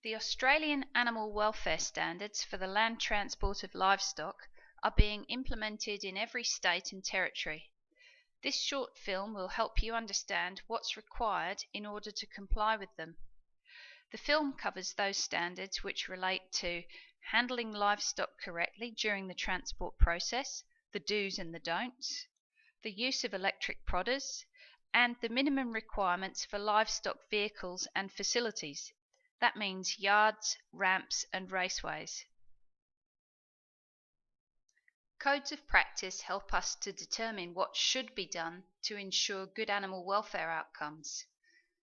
The Australian Animal Welfare Standards for the land transport of livestock are being implemented in every state and territory. This short film will help you understand what's required in order to comply with them. The film covers those standards which relate to handling livestock correctly during the transport process, the do's and the don'ts, the use of electric prodders, and the minimum requirements for livestock vehicles and facilities. That means yards, ramps, and raceways. Codes of practice help us to determine what should be done to ensure good animal welfare outcomes.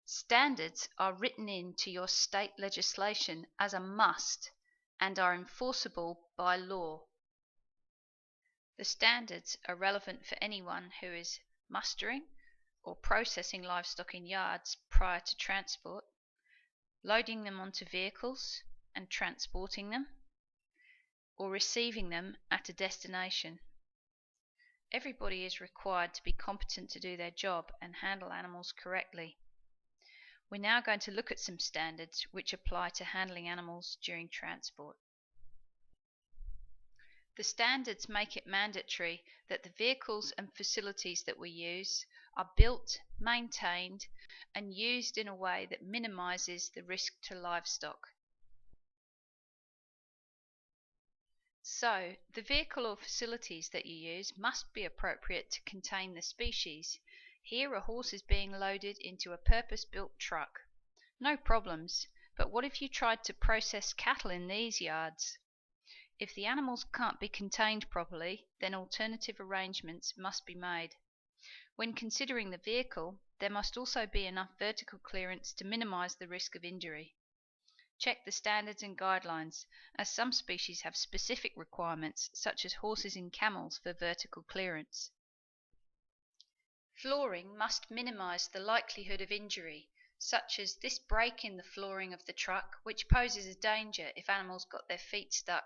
Standards are written into your state legislation as a must and are enforceable by law. The standards are relevant for anyone who is mustering or processing livestock in yards prior to transport, loading them onto vehicles and transporting them, or receiving them at a destination. Everybody is required to be competent to do their job and handle animals correctly. We're now going to look at some standards which apply to handling animals during transport. The standards make it mandatory that the vehicles and facilities that we use are built, maintained, and used in a way that minimizes the risk to livestock. So, the vehicle or facilities that you use must be appropriate to contain the species. Here a horse is being loaded into a purpose-built truck. No problems, but what if you tried to process cattle in these yards? If the animals can't be contained properly, then alternative arrangements must be made. When considering the vehicle, there must also be enough vertical clearance to minimize the risk of injury. Check the standards and guidelines, as some species have specific requirements, such as horses and camels for vertical clearance. Flooring must minimize the likelihood of injury, such as this break in the flooring of the truck, which poses a danger if animals got their feet stuck.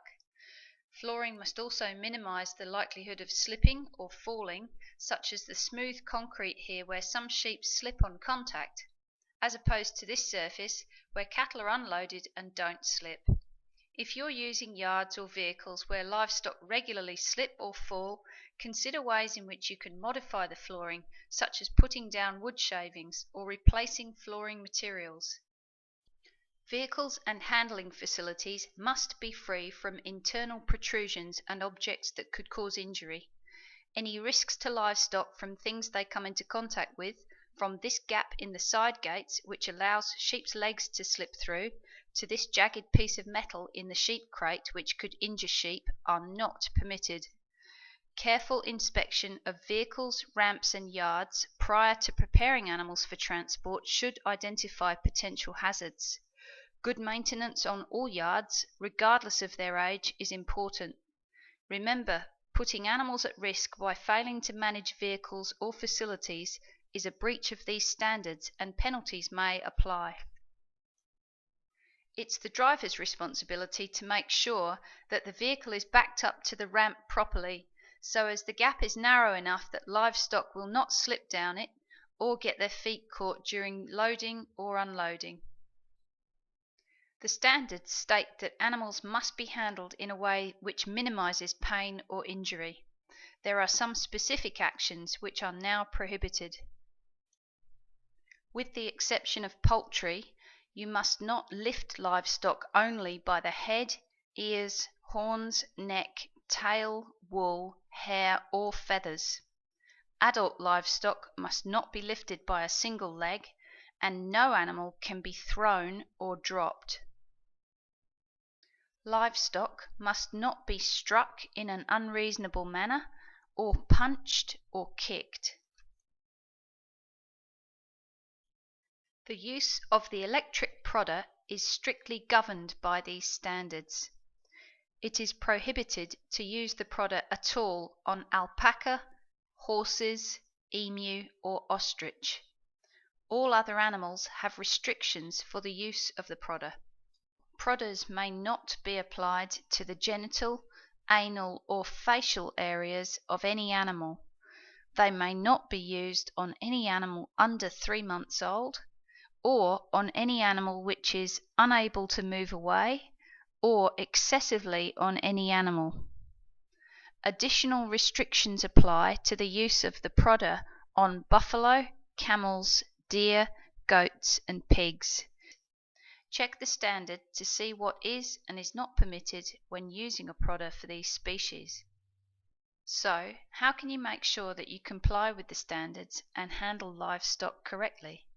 Flooring must also minimize the likelihood of slipping or falling, such as the smooth concrete here where some sheep slip on contact, as opposed to this surface where cattle are unloaded and don't slip. If you're using yards or vehicles where livestock regularly slip or fall, consider ways in which you can modify the flooring, such as putting down wood shavings or replacing flooring materials. Vehicles and handling facilities must be free from internal protrusions and objects that could cause injury. Any risks to livestock from things they come into contact with, from this gap in the side gates which allows sheep's legs to slip through, to this jagged piece of metal in the sheep crate which could injure sheep, are not permitted. Careful inspection of vehicles, ramps and yards prior to preparing animals for transport should identify potential hazards. Good maintenance on all yards, regardless of their age, is important. Remember, putting animals at risk by failing to manage vehicles or facilities is a breach of these standards and penalties may apply. It's the driver's responsibility to make sure that the vehicle is backed up to the ramp properly, so as the gap is narrow enough that livestock will not slip down it or get their feet caught during loading or unloading. The standards state that animals must be handled in a way which minimizes pain or injury. There are some specific actions which are now prohibited. With the exception of poultry, you must not lift livestock only by the head, ears, horns, neck, tail, wool, hair, or feathers. Adult livestock must not be lifted by a single leg, and no animal can be thrown or dropped. Livestock must not be struck in an unreasonable manner, or punched or kicked. The use of the electric prodder is strictly governed by these standards. It is prohibited to use the prodder at all on alpaca, horses, emu, or ostrich. All other animals have restrictions for the use of the prodder. Prodders may not be applied to the genital, anal, or facial areas of any animal. They may not be used on any animal under 3 months old, or on any animal which is unable to move away, or excessively on any animal. Additional restrictions apply to the use of the prodder on buffalo, camels, deer, goats, and pigs. Check the standard to see what is and is not permitted when using a prodder for these species. So, how can you make sure that you comply with the standards and handle livestock correctly?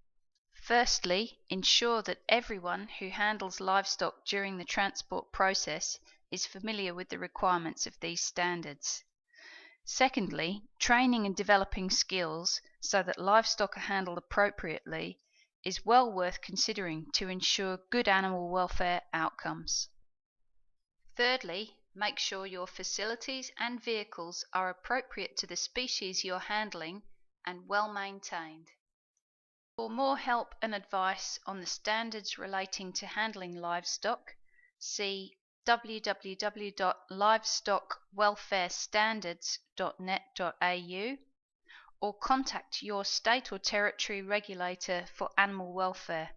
Firstly, ensure that everyone who handles livestock during the transport process is familiar with the requirements of these standards. Secondly, training and developing skills so that livestock are handled appropriately is well worth considering to ensure good animal welfare outcomes. Thirdly, make sure your facilities and vehicles are appropriate to the species you're handling and well maintained. For more help and advice on the standards relating to handling livestock, see www.livestockwelfarestandards.net.au or contact your state or territory regulator for animal welfare.